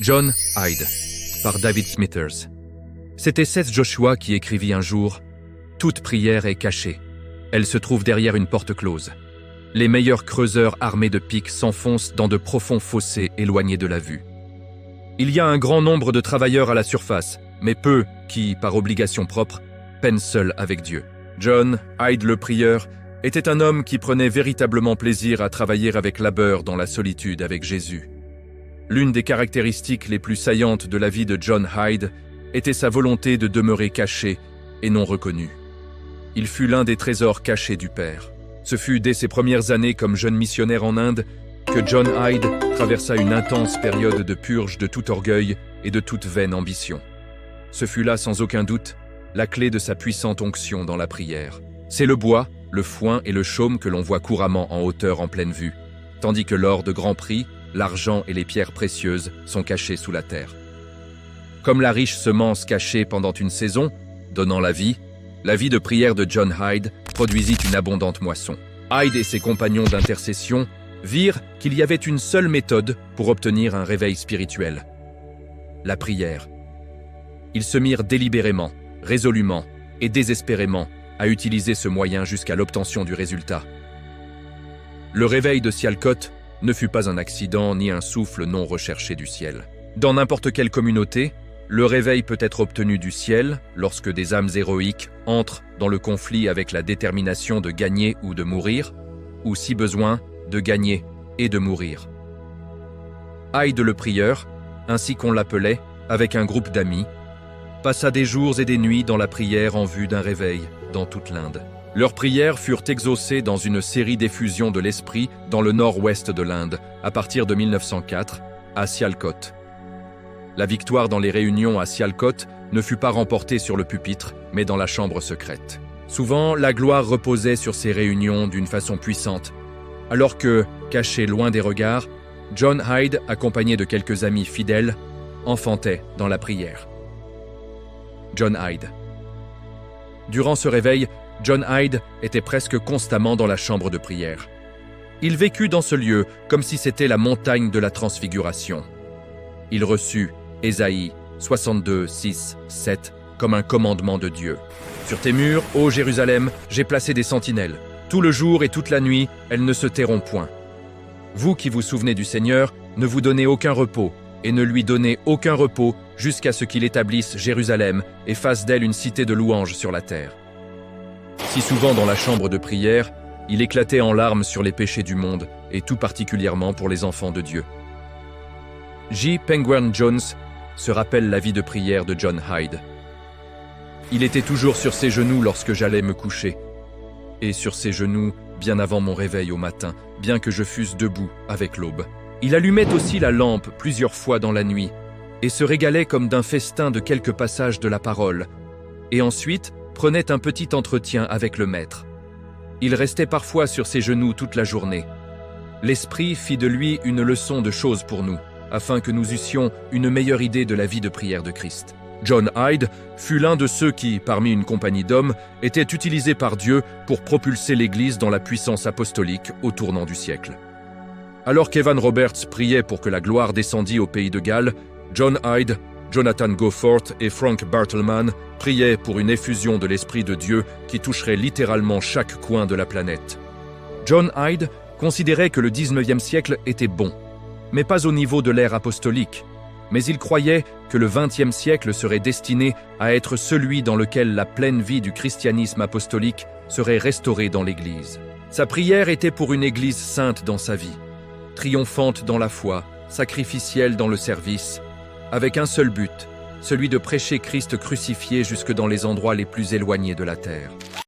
John Hyde, par David Smithers. C'était Seth Joshua qui écrivit un jour « Toute prière est cachée. Elle se trouve derrière une porte close. Les meilleurs creuseurs armés de pics s'enfoncent dans de profonds fossés éloignés de la vue. Il y a un grand nombre de travailleurs à la surface, mais peu qui, par obligation propre, peinent seuls avec Dieu. » John Hyde le prieur était un homme qui prenait véritablement plaisir à travailler avec labeur dans la solitude avec Jésus. L'une des caractéristiques les plus saillantes de la vie de John Hyde était sa volonté de demeurer caché et non reconnu. Il fut l'un des trésors cachés du Père. Ce fut dès ses premières années comme jeune missionnaire en Inde que John Hyde traversa une intense période de purge de tout orgueil et de toute vaine ambition. Ce fut là sans aucun doute la clé de sa puissante onction dans la prière. C'est le bois, le foin et le chaume que l'on voit couramment en hauteur en pleine vue, tandis que l'or de grand prix, l'argent et les pierres précieuses sont cachés sous la terre. Comme la riche semence cachée pendant une saison, donnant la vie de prière de John Hyde produisit une abondante moisson. Hyde et ses compagnons d'intercession virent qu'il y avait une seule méthode pour obtenir un réveil spirituel: la prière. Ils se mirent délibérément, résolument et désespérément à utiliser ce moyen jusqu'à l'obtention du résultat. Le réveil de Sialkot ne fut pas un accident ni un souffle non recherché du ciel. Dans n'importe quelle communauté, le réveil peut être obtenu du ciel lorsque des âmes héroïques entrent dans le conflit avec la détermination de gagner ou de mourir, ou si besoin, de gagner et de mourir. Hyde le prieur, ainsi qu'on l'appelait, avec un groupe d'amis, passa des jours et des nuits dans la prière en vue d'un réveil dans toute l'Inde. Leurs prières furent exaucées dans une série d'effusions de l'esprit dans le nord-ouest de l'Inde, à partir de 1904, à Sialkot. La victoire dans les réunions à Sialkot ne fut pas remportée sur le pupitre, mais dans la chambre secrète. Souvent, la gloire reposait sur ces réunions d'une façon puissante, alors que, caché loin des regards, John Hyde, accompagné de quelques amis fidèles, enfantait dans la prière. John Hyde. Durant ce réveil, John Hyde était presque constamment dans la chambre de prière. Il vécut dans ce lieu comme si c'était la montagne de la transfiguration. Il reçut Ésaïe 62, 6, 7 comme un commandement de Dieu. « Sur tes murs, ô Jérusalem, j'ai placé des sentinelles. Tout le jour et toute la nuit, elles ne se tairont point. Vous qui vous souvenez du Seigneur, ne vous donnez aucun repos, et ne lui donnez aucun repos jusqu'à ce qu'il établisse Jérusalem et fasse d'elle une cité de louanges sur la terre. » Si souvent dans la chambre de prière, il éclatait en larmes sur les péchés du monde, et tout particulièrement pour les enfants de Dieu. J. Penguin Jones se rappelle la vie de prière de John Hyde. Il était toujours sur ses genoux lorsque j'allais me coucher, et sur ses genoux bien avant mon réveil au matin, bien que je fusse debout avec l'aube. Il allumait aussi la lampe plusieurs fois dans la nuit, et se régalait comme d'un festin de quelques passages de la parole, et ensuite prenait un petit entretien avec le maître. Il restait parfois sur ses genoux toute la journée. L'Esprit fit de lui une leçon de choses pour nous, afin que nous eussions une meilleure idée de la vie de prière de Christ. John Hyde fut l'un de ceux qui, parmi une compagnie d'hommes, étaient utilisés par Dieu pour propulser l'Église dans la puissance apostolique au tournant du siècle. Alors qu'Evan Roberts priait pour que la gloire descendît au pays de Galles, John Hyde, Jonathan Goforth et Frank Bartleman priaient pour une effusion de l'Esprit de Dieu qui toucherait littéralement chaque coin de la planète. John Hyde considérait que le XIXe siècle était bon, mais pas au niveau de l'ère apostolique, mais il croyait que le XXe siècle serait destiné à être celui dans lequel la pleine vie du christianisme apostolique serait restaurée dans l'Église. Sa prière était pour une Église sainte dans sa vie, triomphante dans la foi, sacrificielle dans le service, avec un seul but, celui de prêcher Christ crucifié jusque dans les endroits les plus éloignés de la terre.